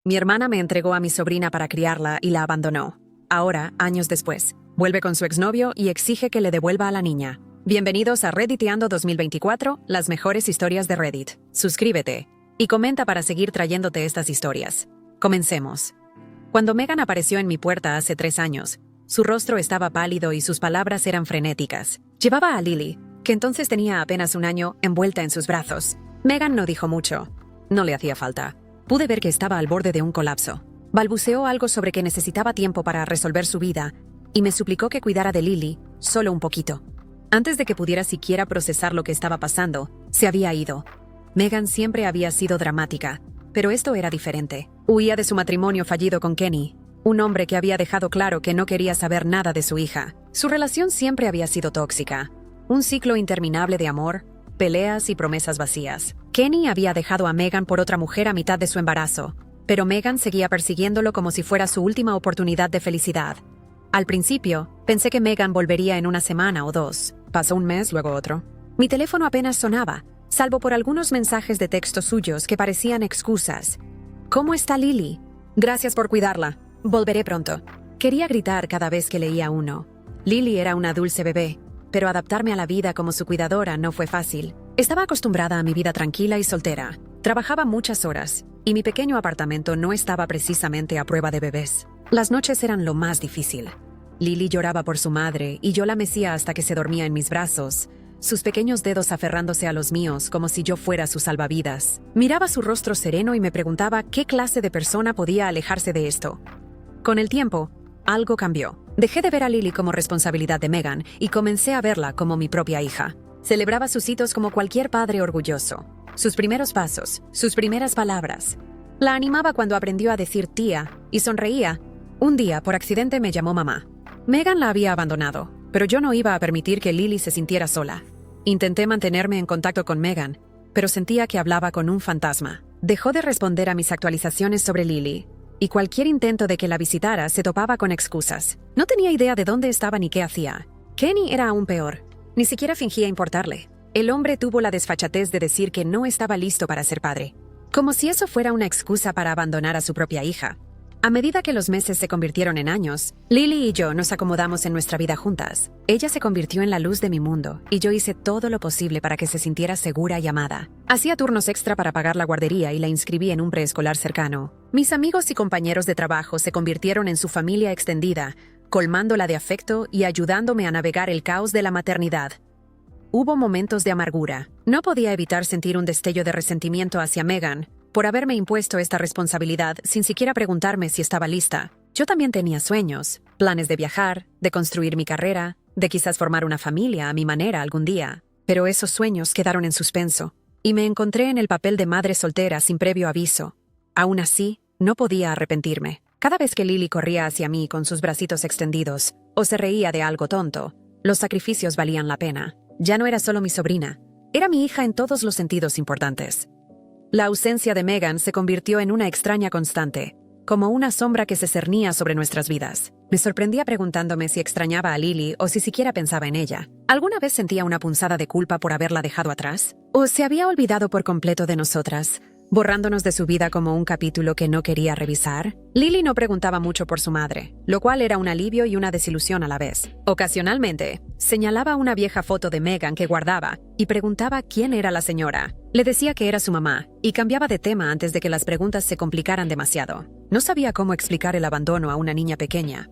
Mi hermana me entregó a mi sobrina para criarla y la abandonó. Ahora, años después, vuelve con su exnovio y exige que le devuelva a la niña. Bienvenidos a Redditeando 2024, las mejores historias de Reddit. Suscríbete y comenta para seguir trayéndote estas historias. Comencemos. Cuando Megan apareció en mi puerta hace 3 años, su rostro estaba pálido y sus palabras eran frenéticas. Llevaba a Lily, que entonces tenía apenas 1 año, envuelta en sus brazos. Megan no dijo mucho. No le hacía falta. Pude ver que estaba al borde de un colapso. Balbuceó algo sobre que necesitaba tiempo para resolver su vida y me suplicó que cuidara de Lily solo un poquito. Antes de que pudiera siquiera procesar lo que estaba pasando, se había ido. Megan siempre había sido dramática, pero esto era diferente. Huía de su matrimonio fallido con Kenny, un hombre que había dejado claro que no quería saber nada de su hija. Su relación siempre había sido tóxica, un ciclo interminable de amor, peleas y promesas vacías. Kenny había dejado a Megan por otra mujer a mitad de su embarazo, pero Megan seguía persiguiéndolo como si fuera su última oportunidad de felicidad. Al principio, pensé que Megan volvería en 1 semana o 2. Pasó 1 mes, luego otro. Mi teléfono apenas sonaba, salvo por algunos mensajes de texto suyos que parecían excusas. ¿Cómo está Lily? Gracias por cuidarla. Volveré pronto. Quería gritar cada vez que leía uno. Lily era una dulce bebé, pero adaptarme a la vida como su cuidadora no fue fácil. Estaba acostumbrada a mi vida tranquila y soltera. Trabajaba muchas horas, y mi pequeño apartamento no estaba precisamente a prueba de bebés. Las noches eran lo más difícil. Lily lloraba por su madre y yo la mecía hasta que se dormía en mis brazos, sus pequeños dedos aferrándose a los míos como si yo fuera su salvavidas. Miraba su rostro sereno y me preguntaba qué clase de persona podía alejarse de esto. Con el tiempo, algo cambió. Dejé de ver a Lily como responsabilidad de Megan y comencé a verla como mi propia hija. Celebraba sus hitos como cualquier padre orgulloso. Sus primeros pasos, sus primeras palabras. La animaba cuando aprendió a decir tía y sonreía. Un día, por accidente, me llamó mamá. Megan la había abandonado, pero yo no iba a permitir que Lily se sintiera sola. Intenté mantenerme en contacto con Megan, pero sentía que hablaba con un fantasma. Dejó de responder a mis actualizaciones sobre Lily, y cualquier intento de que la visitara se topaba con excusas. No tenía idea de dónde estaba ni qué hacía. Kenny era aún peor. Ni siquiera fingía importarle. El hombre tuvo la desfachatez de decir que no estaba listo para ser padre. Como si eso fuera una excusa para abandonar a su propia hija. A medida que los meses se convirtieron en años, Lily y yo nos acomodamos en nuestra vida juntas. Ella se convirtió en la luz de mi mundo, y yo hice todo lo posible para que se sintiera segura y amada. Hacía turnos extra para pagar la guardería y la inscribí en un preescolar cercano. Mis amigos y compañeros de trabajo se convirtieron en su familia extendida, colmándola de afecto y ayudándome a navegar el caos de la maternidad. Hubo momentos de amargura. No podía evitar sentir un destello de resentimiento hacia Megan por haberme impuesto esta responsabilidad sin siquiera preguntarme si estaba lista. Yo también tenía sueños, planes de viajar, de construir mi carrera, de quizás formar una familia a mi manera algún día. Pero esos sueños quedaron en suspenso, y me encontré en el papel de madre soltera sin previo aviso. Aún así, no podía arrepentirme. Cada vez que Lily corría hacia mí con sus bracitos extendidos, o se reía de algo tonto, los sacrificios valían la pena. Ya no era solo mi sobrina, era mi hija en todos los sentidos importantes. La ausencia de Megan se convirtió en una extraña constante, como una sombra que se cernía sobre nuestras vidas. Me sorprendía preguntándome si extrañaba a Lily o si siquiera pensaba en ella. ¿Alguna vez sentía una punzada de culpa por haberla dejado atrás? ¿O se había olvidado por completo de nosotras, borrándonos de su vida como un capítulo que no quería revisar? Lily no preguntaba mucho por su madre, lo cual era un alivio y una desilusión a la vez. Ocasionalmente, señalaba una vieja foto de Megan que guardaba y preguntaba quién era la señora. Le decía que era su mamá y cambiaba de tema antes de que las preguntas se complicaran demasiado. No sabía cómo explicar el abandono a una niña pequeña.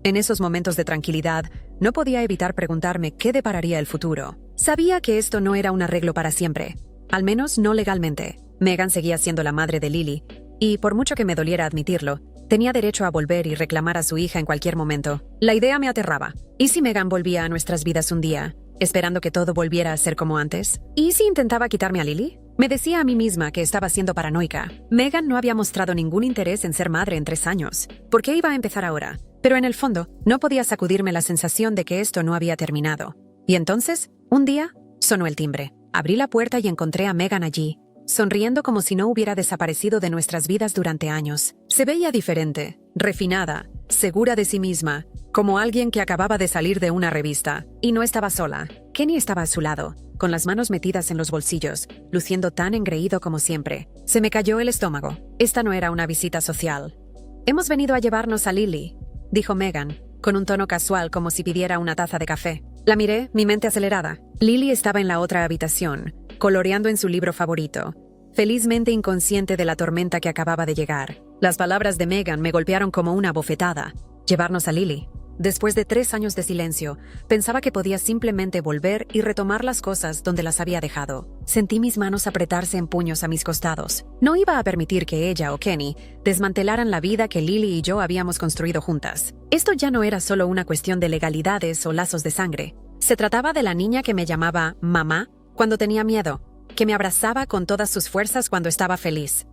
En esos momentos de tranquilidad, no podía evitar preguntarme qué depararía el futuro. Sabía que esto no era un arreglo para siempre, al menos no legalmente. Megan seguía siendo la madre de Lily, y por mucho que me doliera admitirlo, tenía derecho a volver y reclamar a su hija en cualquier momento. La idea me aterraba. ¿Y si Megan volvía a nuestras vidas un día, esperando que todo volviera a ser como antes? ¿Y si intentaba quitarme a Lily? Me decía a mí misma que estaba siendo paranoica. Megan no había mostrado ningún interés en ser madre en 3 años. ¿Por qué iba a empezar ahora? Pero en el fondo, no podía sacudirme la sensación de que esto no había terminado. Y entonces, un día, sonó el timbre. Abrí la puerta y encontré a Megan allí, sonriendo como si no hubiera desaparecido de nuestras vidas durante años. Se veía diferente, refinada, segura de sí misma, como alguien que acababa de salir de una revista. Y no estaba sola. Kenny estaba a su lado, con las manos metidas en los bolsillos, luciendo tan engreído como siempre. Se me cayó el estómago. Esta no era una visita social. «Hemos venido a llevarnos a Lily», dijo Megan, con un tono casual como si pidiera una taza de café. La miré, mi mente acelerada. Lily estaba en la otra habitación, coloreando en su libro favorito, felizmente inconsciente de la tormenta que acababa de llegar. Las palabras de Megan me golpearon como una bofetada. Llevarnos a Lily. Después de 3 años de silencio, pensaba que podía simplemente volver y retomar las cosas donde las había dejado. Sentí mis manos apretarse en puños a mis costados. No iba a permitir que ella o Kenny desmantelaran la vida que Lily y yo habíamos construido juntas. Esto ya no era solo una cuestión de legalidades o lazos de sangre. Se trataba de la niña que me llamaba mamá cuando tenía miedo, que me abrazaba con todas sus fuerzas cuando estaba feliz.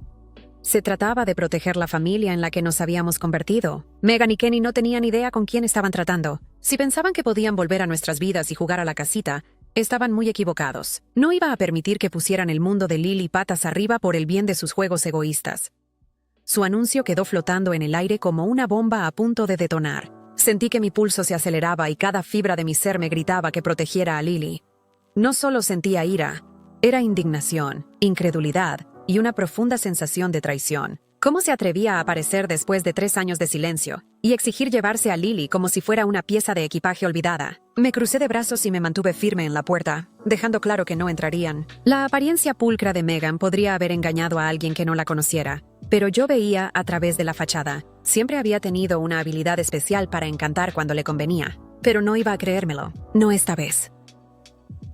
Se trataba de proteger la familia en la que nos habíamos convertido. Megan y Kenny no tenían idea con quién estaban tratando. Si pensaban que podían volver a nuestras vidas y jugar a la casita, estaban muy equivocados. No iba a permitir que pusieran el mundo de Lily patas arriba por el bien de sus juegos egoístas. Su anuncio quedó flotando en el aire como una bomba a punto de detonar. Sentí que mi pulso se aceleraba y cada fibra de mi ser me gritaba que protegiera a Lily. No solo sentía ira, era indignación, incredulidad y una profunda sensación de traición. ¿Cómo se atrevía a aparecer después de 3 años de silencio y exigir llevarse a Lily como si fuera una pieza de equipaje olvidada? Me crucé de brazos y me mantuve firme en la puerta, dejando claro que no entrarían. La apariencia pulcra de Megan podría haber engañado a alguien que no la conociera, pero yo veía a través de la fachada. Siempre había tenido una habilidad especial para encantar cuando le convenía, pero no iba a creérmelo, no esta vez.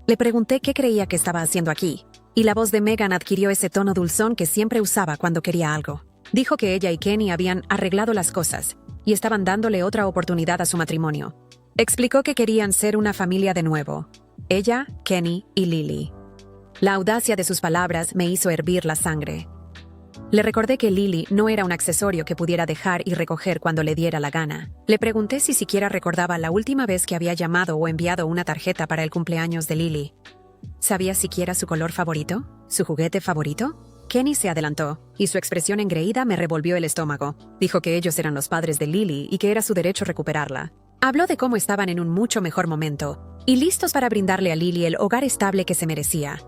Le pregunté qué creía que estaba haciendo aquí, y la voz de Megan adquirió ese tono dulzón que siempre usaba cuando quería algo. Dijo que ella y Kenny habían arreglado las cosas y estaban dándole otra oportunidad a su matrimonio. Explicó que querían ser una familia de nuevo, ella, Kenny y Lily. La audacia de sus palabras me hizo hervir la sangre. Le recordé que Lily no era un accesorio que pudiera dejar y recoger cuando le diera la gana. Le pregunté si siquiera recordaba la última vez que había llamado o enviado una tarjeta para el cumpleaños de Lily. ¿Sabía siquiera su color favorito? ¿Su juguete favorito? Kenny se adelantó, y su expresión engreída me revolvió el estómago. Dijo que ellos eran los padres de Lily y que era su derecho recuperarla. Habló de cómo estaban en un mucho mejor momento, y listos para brindarle a Lily el hogar estable que se merecía.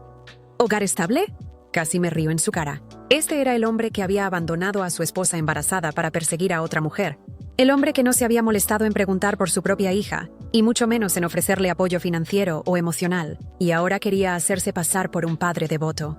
¿Hogar estable? Casi me río en su cara. Este era el hombre que había abandonado a su esposa embarazada para perseguir a otra mujer. El hombre que no se había molestado en preguntar por su propia hija, y mucho menos en ofrecerle apoyo financiero o emocional, y ahora quería hacerse pasar por un padre devoto.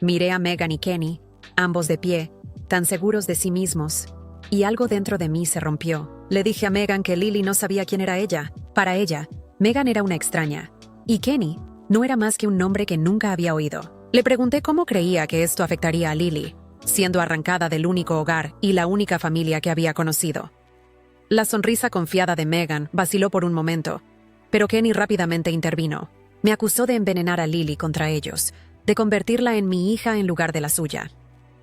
Miré a Megan y Kenny, ambos de pie, tan seguros de sí mismos, y algo dentro de mí se rompió. Le dije a Megan que Lily no sabía quién era ella. Para ella, Megan era una extraña, y Kenny no era más que un nombre que nunca había oído. Le pregunté cómo creía que esto afectaría a Lily, siendo arrancada del único hogar y la única familia que había conocido. La sonrisa confiada de Megan vaciló por un momento, pero Kenny rápidamente intervino. Me acusó de envenenar a Lily contra ellos, de convertirla en mi hija en lugar de la suya.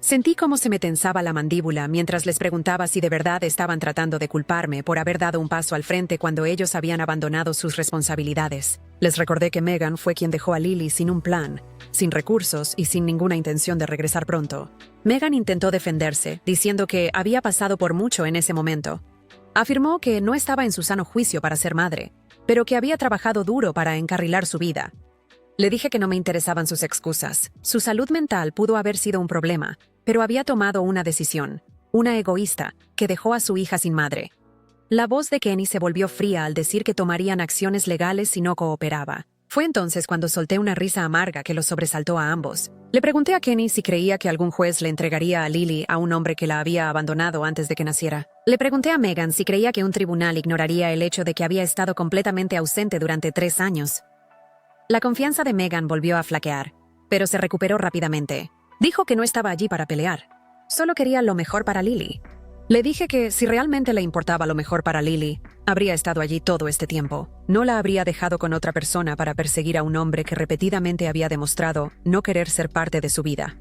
Sentí cómo se me tensaba la mandíbula mientras les preguntaba si de verdad estaban tratando de culparme por haber dado un paso al frente cuando ellos habían abandonado sus responsabilidades. Les recordé que Megan fue quien dejó a Lily sin un plan, sin recursos y sin ninguna intención de regresar pronto. Megan intentó defenderse, diciendo que había pasado por mucho en ese momento. Afirmó que no estaba en su sano juicio para ser madre, pero que había trabajado duro para encarrilar su vida. Le dije que no me interesaban sus excusas. Su salud mental pudo haber sido un problema, pero había tomado una decisión, una egoísta, que dejó a su hija sin madre. La voz de Kenny se volvió fría al decir que tomarían acciones legales si no cooperaba. Fue entonces cuando solté una risa amarga que los sobresaltó a ambos. Le pregunté a Kenny si creía que algún juez le entregaría a Lily a un hombre que la había abandonado antes de que naciera. Le pregunté a Megan si creía que un tribunal ignoraría el hecho de que había estado completamente ausente durante 3 años. La confianza de Megan volvió a flaquear, pero se recuperó rápidamente. Dijo que no estaba allí para pelear. Solo quería lo mejor para Lily. Le dije que si realmente le importaba lo mejor para Lily, habría estado allí todo este tiempo. No la habría dejado con otra persona para perseguir a un hombre que repetidamente había demostrado no querer ser parte de su vida.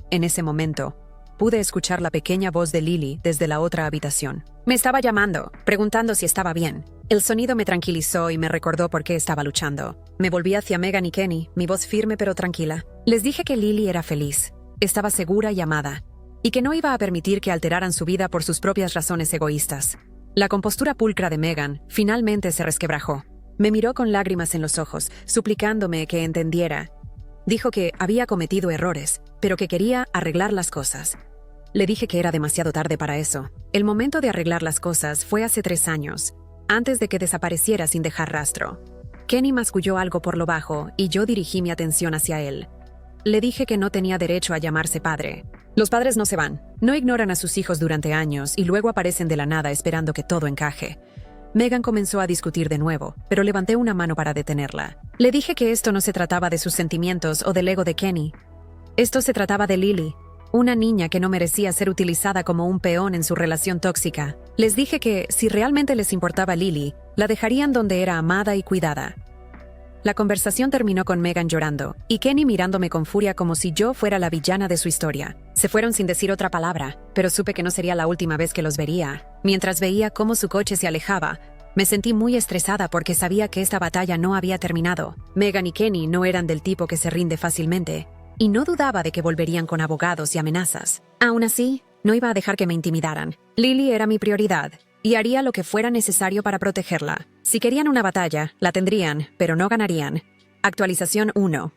En ese momento, pude escuchar la pequeña voz de Lily desde la otra habitación. Me estaba llamando, preguntando si estaba bien. El sonido me tranquilizó y me recordó por qué estaba luchando. Me volví hacia Megan y Kenny, mi voz firme pero tranquila. Les dije que Lily era feliz, estaba segura y amada, y que no iba a permitir que alteraran su vida por sus propias razones egoístas. La compostura pulcra de Megan finalmente se resquebrajó. Me miró con lágrimas en los ojos, suplicándome que entendiera. Dijo que había cometido errores, pero que quería arreglar las cosas. Le dije que era demasiado tarde para eso. El momento de arreglar las cosas fue hace 3 años, antes de que desapareciera sin dejar rastro. Kenny masculló algo por lo bajo y yo dirigí mi atención hacia él. Le dije que no tenía derecho a llamarse padre. Los padres no se van, no ignoran a sus hijos durante años y luego aparecen de la nada esperando que todo encaje. Megan comenzó a discutir de nuevo, pero levanté una mano para detenerla. Le dije que esto no se trataba de sus sentimientos o del ego de Kenny. Esto se trataba de Lily, una niña que no merecía ser utilizada como un peón en su relación tóxica. Les dije que, si realmente les importaba Lily, la dejarían donde era amada y cuidada. La conversación terminó con Megan llorando, y Kenny mirándome con furia como si yo fuera la villana de su historia. Se fueron sin decir otra palabra, pero supe que no sería la última vez que los vería. Mientras veía cómo su coche se alejaba, me sentí muy estresada porque sabía que esta batalla no había terminado. Megan y Kenny no eran del tipo que se rinde fácilmente, y no dudaba de que volverían con abogados y amenazas. Aún así, no iba a dejar que me intimidaran. Lily era mi prioridad, y haría lo que fuera necesario para protegerla. Si querían una batalla, la tendrían, pero no ganarían. Actualización 1.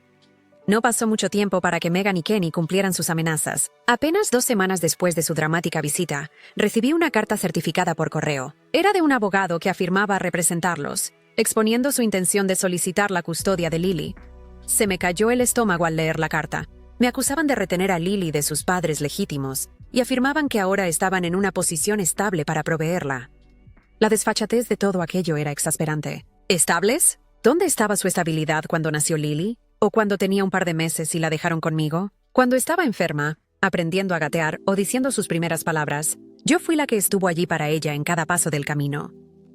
No pasó mucho tiempo para que Megan y Kenny cumplieran sus amenazas. Apenas 2 semanas después de su dramática visita, recibí una carta certificada por correo. Era de un abogado que afirmaba representarlos, exponiendo su intención de solicitar la custodia de Lily. Se me cayó el estómago al leer la carta. Me acusaban de retener a Lily de sus padres legítimos y afirmaban que ahora estaban en una posición estable para proveerla. La desfachatez de todo aquello era exasperante. ¿Estables? ¿Dónde estaba su estabilidad cuando nació Lily? ¿O cuando tenía un par de meses y la dejaron conmigo? Cuando estaba enferma, aprendiendo a gatear o diciendo sus primeras palabras, yo fui la que estuvo allí para ella en cada paso del camino.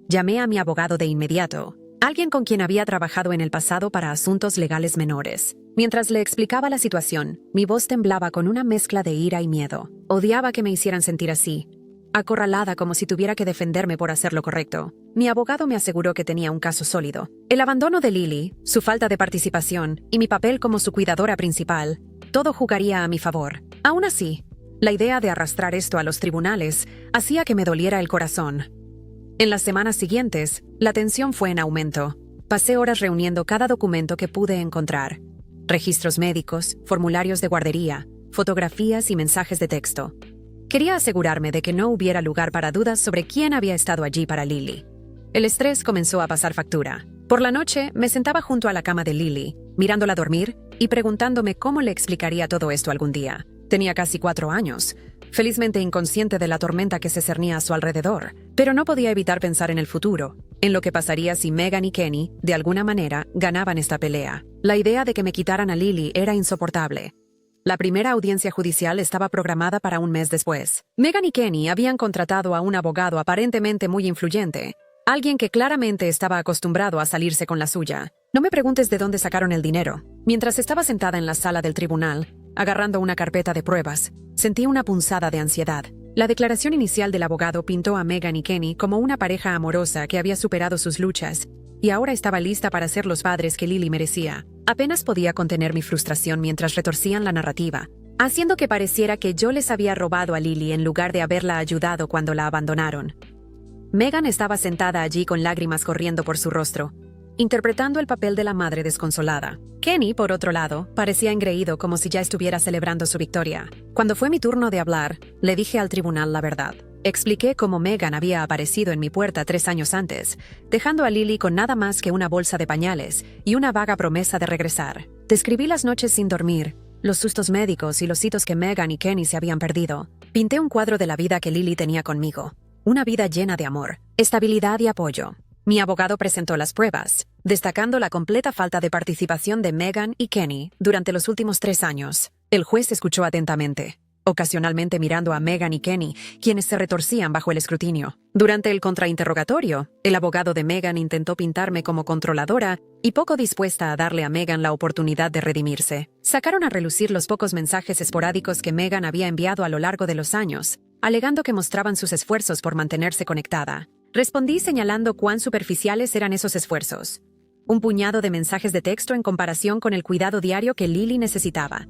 Llamé a mi abogado de inmediato, alguien con quien había trabajado en el pasado para asuntos legales menores. Mientras le explicaba la situación, mi voz temblaba con una mezcla de ira y miedo. Odiaba que me hicieran sentir así, acorralada como si tuviera que defenderme por hacer lo correcto. Mi abogado me aseguró que tenía un caso sólido. El abandono de Lily, su falta de participación y mi papel como su cuidadora principal, todo jugaría a mi favor. Aún así, la idea de arrastrar esto a los tribunales hacía que me doliera el corazón. En las semanas siguientes, la tensión fue en aumento. Pasé horas reuniendo cada documento que pude encontrar. Registros médicos, formularios de guardería, fotografías y mensajes de texto. Quería asegurarme de que no hubiera lugar para dudas sobre quién había estado allí para Lily. El estrés comenzó a pasar factura. Por la noche, me sentaba junto a la cama de Lily, mirándola dormir y preguntándome cómo le explicaría todo esto algún día. Tenía casi 4 años, felizmente inconsciente de la tormenta que se cernía a su alrededor, pero no podía evitar pensar en el futuro, en lo que pasaría si Megan y Kenny, de alguna manera, ganaban esta pelea. La idea de que me quitaran a Lily era insoportable. La primera audiencia judicial estaba programada para un mes después. Megan y Kenny habían contratado a un abogado aparentemente muy influyente, alguien que claramente estaba acostumbrado a salirse con la suya. No me preguntes de dónde sacaron el dinero. Mientras estaba sentada en la sala del tribunal, agarrando una carpeta de pruebas, sentí una punzada de ansiedad. La declaración inicial del abogado pintó a Megan y Kenny como una pareja amorosa que había superado sus luchas y ahora estaba lista para ser los padres que Lily merecía. Apenas podía contener mi frustración mientras retorcían la narrativa, haciendo que pareciera que yo les había robado a Lily en lugar de haberla ayudado cuando la abandonaron. Megan estaba sentada allí con lágrimas corriendo por su rostro, interpretando el papel de la madre desconsolada. Kenny, por otro lado, parecía engreído como si ya estuviera celebrando su victoria. Cuando fue mi turno de hablar, le dije al tribunal la verdad. Expliqué cómo Megan había aparecido en mi puerta 3 años antes, dejando a Lily con nada más que una bolsa de pañales y una vaga promesa de regresar. Describí las noches sin dormir, los sustos médicos y los hitos que Megan y Kenny se habían perdido. Pinté un cuadro de la vida que Lily tenía conmigo. Una vida llena de amor, estabilidad y apoyo. Mi abogado presentó las pruebas, destacando la completa falta de participación de Megan y Kenny durante los últimos 3 años. El juez escuchó atentamente, ocasionalmente mirando a Megan y Kenny, quienes se retorcían bajo el escrutinio. Durante el contrainterrogatorio, el abogado de Megan intentó pintarme como controladora y poco dispuesta a darle a Megan la oportunidad de redimirse. Sacaron a relucir los pocos mensajes esporádicos que Megan había enviado a lo largo de los años, alegando que mostraban sus esfuerzos por mantenerse conectada. Respondí señalando cuán superficiales eran esos esfuerzos. Un puñado de mensajes de texto en comparación con el cuidado diario que Lily necesitaba.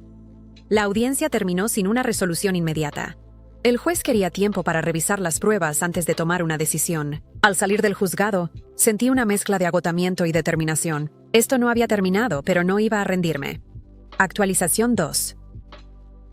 La audiencia terminó sin una resolución inmediata. El juez quería tiempo para revisar las pruebas antes de tomar una decisión. Al salir del juzgado, sentí una mezcla de agotamiento y determinación. Esto no había terminado, pero no iba a rendirme. Actualización 2.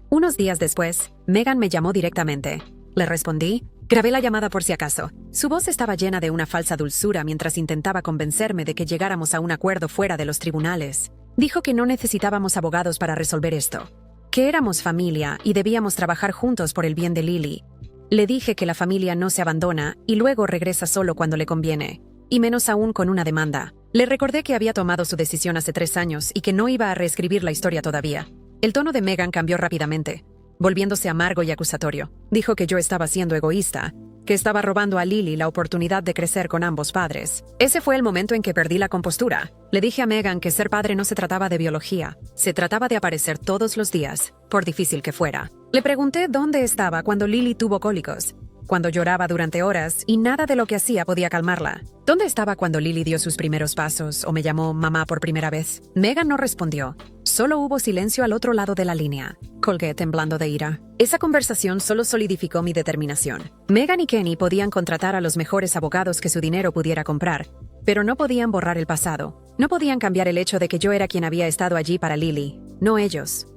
Unos días después, Megan me llamó directamente. Le respondí. Grabé la llamada por si acaso. Su voz estaba llena de una falsa dulzura mientras intentaba convencerme de que llegáramos a un acuerdo fuera de los tribunales. Dijo que no necesitábamos abogados para resolver esto, que éramos familia y debíamos trabajar juntos por el bien de Lily. Le dije que la familia no se abandona y luego regresa solo cuando le conviene, y menos aún con una demanda. Le recordé que había tomado su decisión hace 3 años y que no iba a reescribir la historia todavía. El tono de Megan cambió rápidamente, volviéndose amargo y acusatorio. Dijo que yo estaba siendo egoísta, que estaba robando a Lily la oportunidad de crecer con ambos padres. Ese fue el momento en que perdí la compostura. Le dije a Megan que ser padre no se trataba de biología, se trataba de aparecer todos los días, por difícil que fuera. Le pregunté dónde estaba cuando Lily tuvo cólicos, cuando lloraba durante horas y nada de lo que hacía podía calmarla. ¿Dónde estaba cuando Lily dio sus primeros pasos o me llamó mamá por primera vez? Megan no respondió. Solo hubo silencio al otro lado de la línea. Colgué temblando de ira. Esa conversación solo solidificó mi determinación. Megan y Kenny podían contratar a los mejores abogados que su dinero pudiera comprar, pero no podían borrar el pasado. No podían cambiar el hecho de que yo era quien había estado allí para Lily, no ellos.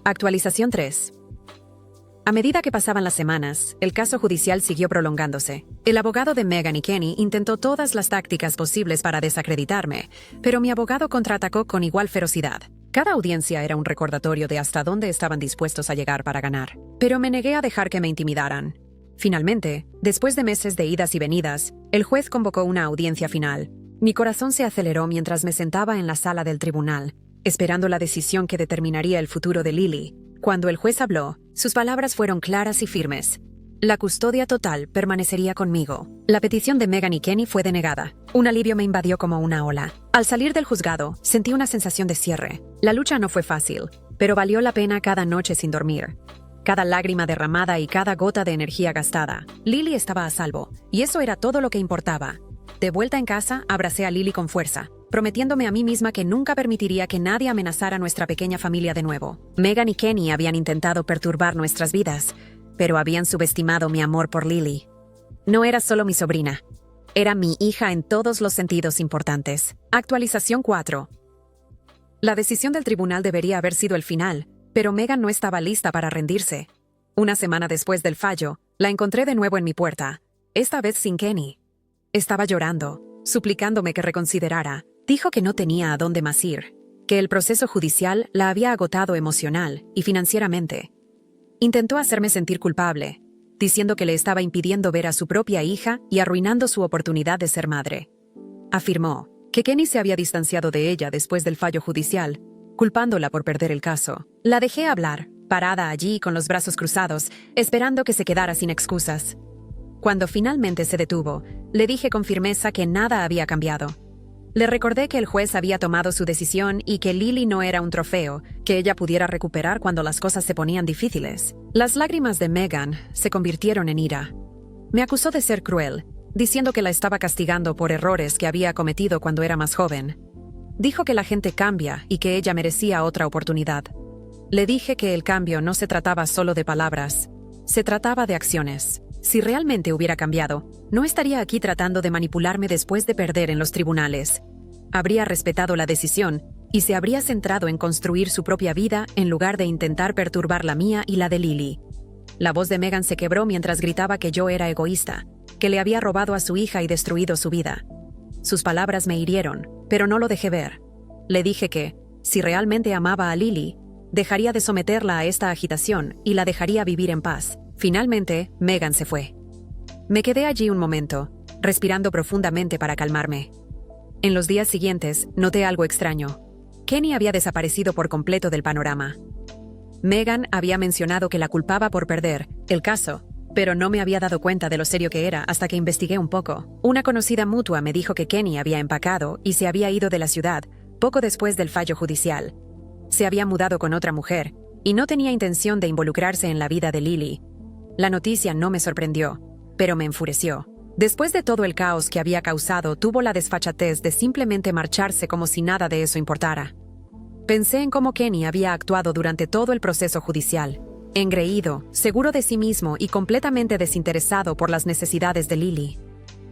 Actualización 3. A medida que pasaban las semanas, el caso judicial siguió prolongándose. El abogado de Megan y Kenny intentó todas las tácticas posibles para desacreditarme, pero mi abogado contraatacó con igual ferocidad. Cada audiencia era un recordatorio de hasta dónde estaban dispuestos a llegar para ganar, pero me negué a dejar que me intimidaran. Finalmente, después de meses de idas y venidas, el juez convocó una audiencia final. Mi corazón se aceleró mientras me sentaba en la sala del tribunal, esperando la decisión que determinaría el futuro de Lily. Cuando el juez habló, sus palabras fueron claras y firmes. La custodia total permanecería conmigo. La petición de Megan y Kenny fue denegada. Un alivio me invadió como una ola. Al salir del juzgado, sentí una sensación de cierre. La lucha no fue fácil, pero valió la pena cada noche sin dormir. Cada lágrima derramada y cada gota de energía gastada. Lily estaba a salvo, y eso era todo lo que importaba. De vuelta en casa, abracé a Lily con fuerza, prometiéndome a mí misma que nunca permitiría que nadie amenazara a nuestra pequeña familia de nuevo. Megan y Kenny habían intentado perturbar nuestras vidas, pero habían subestimado mi amor por Lily. No era solo mi sobrina, era mi hija en todos los sentidos importantes. Actualización 4. La decisión del tribunal debería haber sido el final, pero Megan no estaba lista para rendirse. Una semana después del fallo, la encontré de nuevo en mi puerta, esta vez sin Kenny. Estaba llorando, suplicándome que reconsiderara. Dijo que no tenía a dónde más ir, que el proceso judicial la había agotado emocional y financieramente. Intentó hacerme sentir culpable, diciendo que le estaba impidiendo ver a su propia hija y arruinando su oportunidad de ser madre. Afirmó que Kenny se había distanciado de ella después del fallo judicial, culpándola por perder el caso. La dejé hablar, parada allí con los brazos cruzados, esperando que se quedara sin excusas. Cuando finalmente se detuvo, le dije con firmeza que nada había cambiado. Le recordé que el juez había tomado su decisión y que Lily no era un trofeo que ella pudiera recuperar cuando las cosas se ponían difíciles. Las lágrimas de Megan se convirtieron en ira. Me acusó de ser cruel, diciendo que la estaba castigando por errores que había cometido cuando era más joven. Dijo que la gente cambia y que ella merecía otra oportunidad. Le dije que el cambio no se trataba solo de palabras, se trataba de acciones. Si realmente hubiera cambiado, no estaría aquí tratando de manipularme después de perder en los tribunales. Habría respetado la decisión y se habría centrado en construir su propia vida en lugar de intentar perturbar la mía y la de Lily. La voz de Megan se quebró mientras gritaba que yo era egoísta, que le había robado a su hija y destruido su vida. Sus palabras me hirieron, pero no lo dejé ver. Le dije que, si realmente amaba a Lily, dejaría de someterla a esta agitación y la dejaría vivir en paz. Finalmente, Megan se fue. Me quedé allí un momento, respirando profundamente para calmarme. En los días siguientes, noté algo extraño. Kenny había desaparecido por completo del panorama. Megan había mencionado que la culpaba por perder el caso, pero no me había dado cuenta de lo serio que era hasta que investigué un poco. Una conocida mutua me dijo que Kenny había empacado y se había ido de la ciudad poco después del fallo judicial. Se había mudado con otra mujer y no tenía intención de involucrarse en la vida de Lily. La noticia no me sorprendió, pero me enfureció. Después de todo el caos que había causado, tuvo la desfachatez de simplemente marcharse como si nada de eso importara. Pensé en cómo Kenny había actuado durante todo el proceso judicial. engreído, seguro de sí mismo y completamente desinteresado por las necesidades de Lily.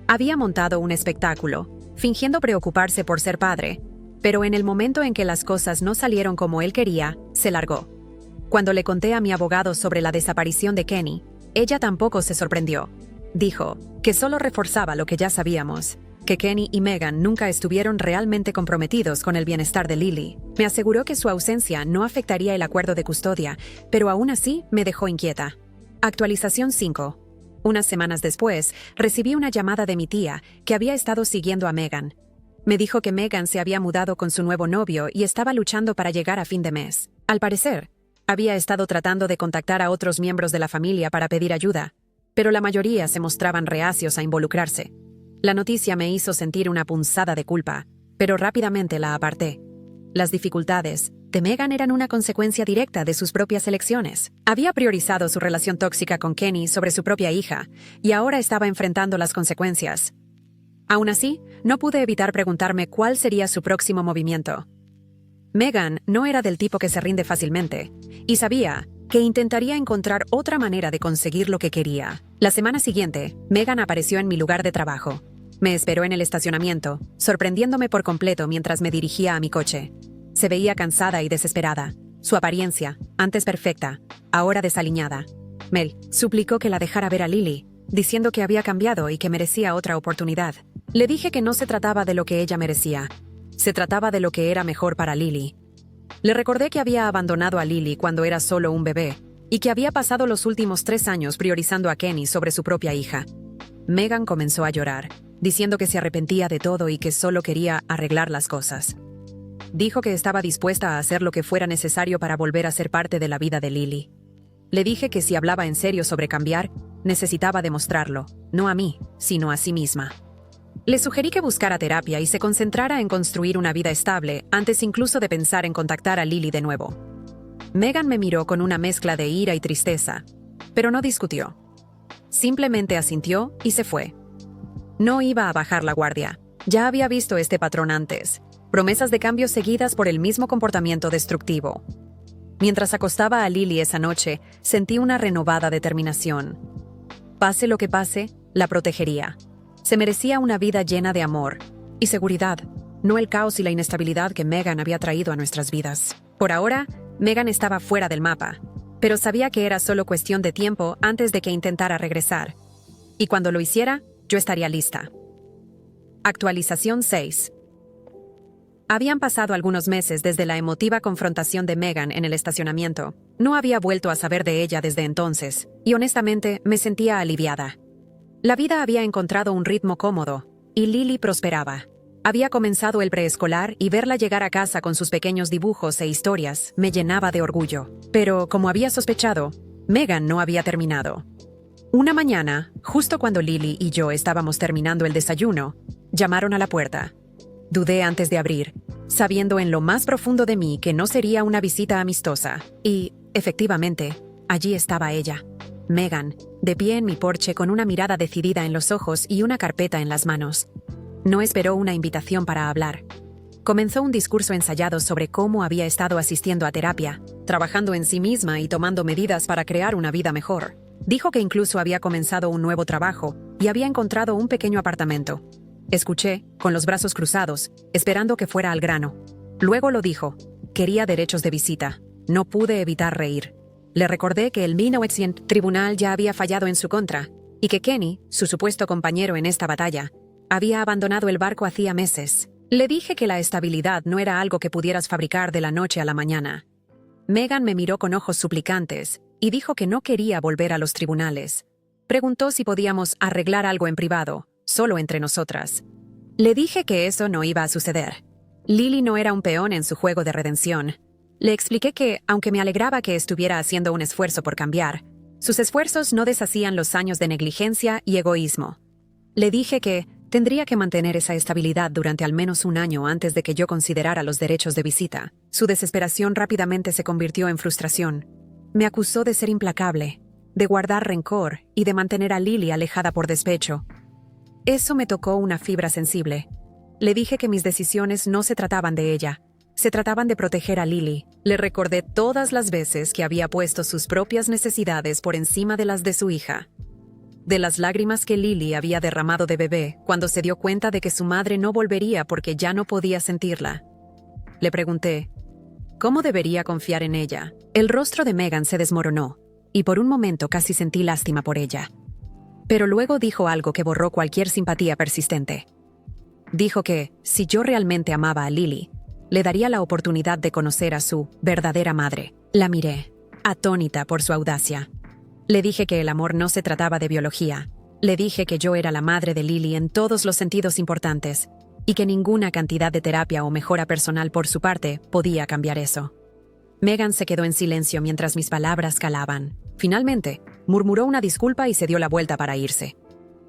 Había montado un espectáculo, fingiendo preocuparse por ser padre, pero en el momento en que las cosas no salieron como él quería, se largó. Cuando le conté a mi abogado sobre la desaparición de Kenny, ella tampoco se sorprendió. Dijo que solo reforzaba lo que ya sabíamos, que Kenny y Megan nunca estuvieron realmente comprometidos con el bienestar de Lily. Me aseguró que su ausencia no afectaría el acuerdo de custodia, pero aún así me dejó inquieta. Actualización 5. Unas semanas después, recibí una llamada de mi tía, que había estado siguiendo a Megan. Me dijo que Megan se había mudado con su nuevo novio y estaba luchando para llegar a fin de mes. Al parecer, había estado tratando de contactar a otros miembros de la familia para pedir ayuda, pero la mayoría se mostraban reacios a involucrarse. La noticia me hizo sentir una punzada de culpa, pero rápidamente la aparté. Las dificultades de Megan eran una consecuencia directa de sus propias elecciones. Había priorizado su relación tóxica con Kenny sobre su propia hija, y ahora estaba enfrentando las consecuencias. Aún así, no pude evitar preguntarme cuál sería su próximo movimiento. Megan no era del tipo que se rinde fácilmente, y sabía que intentaría encontrar otra manera de conseguir lo que quería. La semana siguiente, Megan apareció en mi lugar de trabajo. Me esperó en el estacionamiento, sorprendiéndome por completo mientras me dirigía a mi coche. Se veía cansada y desesperada. Su apariencia, antes perfecta, ahora desaliñada. Mel suplicó que la dejara ver a Lily, diciendo que había cambiado y que merecía otra oportunidad. Le dije que no se trataba de lo que ella merecía. Se trataba de lo que era mejor para Lily. Le recordé que había abandonado a Lily cuando era solo un bebé y que había pasado los últimos 3 años priorizando a Kenny sobre su propia hija. Megan comenzó a llorar, diciendo que se arrepentía de todo y que solo quería arreglar las cosas. Dijo que estaba dispuesta a hacer lo que fuera necesario para volver a ser parte de la vida de Lily. Le dije que si hablaba en serio sobre cambiar, necesitaba demostrarlo, no a mí, sino a sí misma. Le sugerí que buscara terapia y se concentrara en construir una vida estable antes incluso de pensar en contactar a Lily de nuevo. Megan me miró con una mezcla de ira y tristeza, pero no discutió. Simplemente asintió y se fue. No iba a bajar la guardia. Ya había visto este patrón antes. Promesas de cambio seguidas por el mismo comportamiento destructivo. Mientras acostaba a Lily esa noche, sentí una renovada determinación. Pase lo que pase, la protegería. Se merecía una vida llena de amor y seguridad, no el caos y la inestabilidad que Megan había traído a nuestras vidas. Por ahora, Megan estaba fuera del mapa, pero sabía que era solo cuestión de tiempo antes de que intentara regresar. Y cuando lo hiciera, yo estaría lista. Actualización 6. Habían pasado algunos meses desde la emotiva confrontación de Megan en el estacionamiento. No había vuelto a saber de ella desde entonces, y honestamente me sentía aliviada. La vida había encontrado un ritmo cómodo, y Lily prosperaba. Había comenzado el preescolar y verla llegar a casa con sus pequeños dibujos e historias me llenaba de orgullo. Pero, como había sospechado, Megan no había terminado. Una mañana, justo cuando Lily y yo estábamos terminando el desayuno, llamaron a la puerta. Dudé antes de abrir, sabiendo en lo más profundo de mí que no sería una visita amistosa. Y, efectivamente, allí estaba ella. Megan, de pie en mi porche con una mirada decidida en los ojos y una carpeta en las manos. No esperó una invitación para hablar. Comenzó un discurso ensayado sobre cómo había estado asistiendo a terapia, trabajando en sí misma y tomando medidas para crear una vida mejor. Dijo que incluso había comenzado un nuevo trabajo y había encontrado un pequeño apartamento. Escuché, con los brazos cruzados, esperando que fuera al grano. Luego lo dijo. Quería derechos de visita. No pude evitar reír. Le recordé que el Minnowitsian Tribunal ya había fallado en su contra, y que Kenny, su supuesto compañero en esta batalla, había abandonado el barco hacía meses. Le dije que la estabilidad no era algo que pudieras fabricar de la noche a la mañana. Megan me miró con ojos suplicantes y dijo que no quería volver a los tribunales. Preguntó si podíamos arreglar algo en privado, solo entre nosotras. Le dije que eso no iba a suceder. Lily no era un peón en su juego de redención. Le expliqué que, aunque me alegraba que estuviera haciendo un esfuerzo por cambiar, sus esfuerzos no deshacían los años de negligencia y egoísmo. Le dije que tendría que mantener esa estabilidad durante al menos un año antes de que yo considerara los derechos de visita. Su desesperación rápidamente se convirtió en frustración. Me acusó de ser implacable, de guardar rencor y de mantener a Lily alejada por despecho. Eso me tocó una fibra sensible. Le dije que mis decisiones no se trataban de ella, Se trataban de proteger a Lily. Le recordé todas las veces que había puesto sus propias necesidades por encima de las de su hija. De las lágrimas que Lily había derramado de bebé cuando se dio cuenta de que su madre no volvería porque ya no podía sentirla. Le pregunté, ¿cómo debería confiar en ella? El rostro de Megan se desmoronó, y por un momento casi sentí lástima por ella. Pero luego dijo algo que borró cualquier simpatía persistente. Dijo que, si yo realmente amaba a Lily, le daría la oportunidad de conocer a su verdadera madre. La miré, atónita por su audacia. Le dije que el amor no se trataba de biología. Le dije que yo era la madre de Lily en todos los sentidos importantes, y que ninguna cantidad de terapia o mejora personal por su parte podía cambiar eso. Megan se quedó en silencio mientras mis palabras calaban. Finalmente, murmuró una disculpa y se dio la vuelta para irse.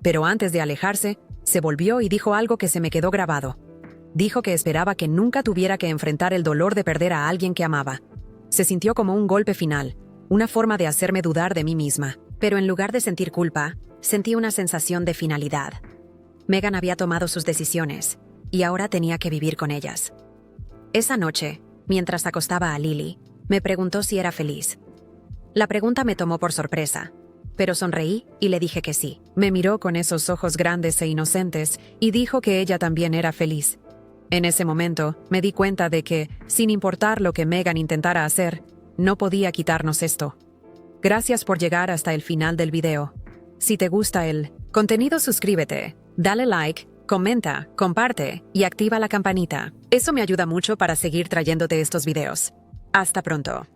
Pero antes de alejarse, se volvió y dijo algo que se me quedó grabado. Dijo que esperaba que nunca tuviera que enfrentar el dolor de perder a alguien que amaba. Se sintió como un golpe final, una forma de hacerme dudar de mí misma. Pero en lugar de sentir culpa, sentí una sensación de finalidad. Megan había tomado sus decisiones, y ahora tenía que vivir con ellas. Esa noche, mientras acostaba a Lily, me preguntó si era feliz. La pregunta me tomó por sorpresa, pero sonreí y le dije que sí. Me miró con esos ojos grandes e inocentes y dijo que ella también era feliz. En ese momento, me di cuenta de que, sin importar lo que Megan intentara hacer, no podía quitarnos esto. Gracias por llegar hasta el final del video. Si te gusta el contenido, suscríbete, dale like, comenta, comparte y activa la campanita. Eso me ayuda mucho para seguir trayéndote estos videos. Hasta pronto.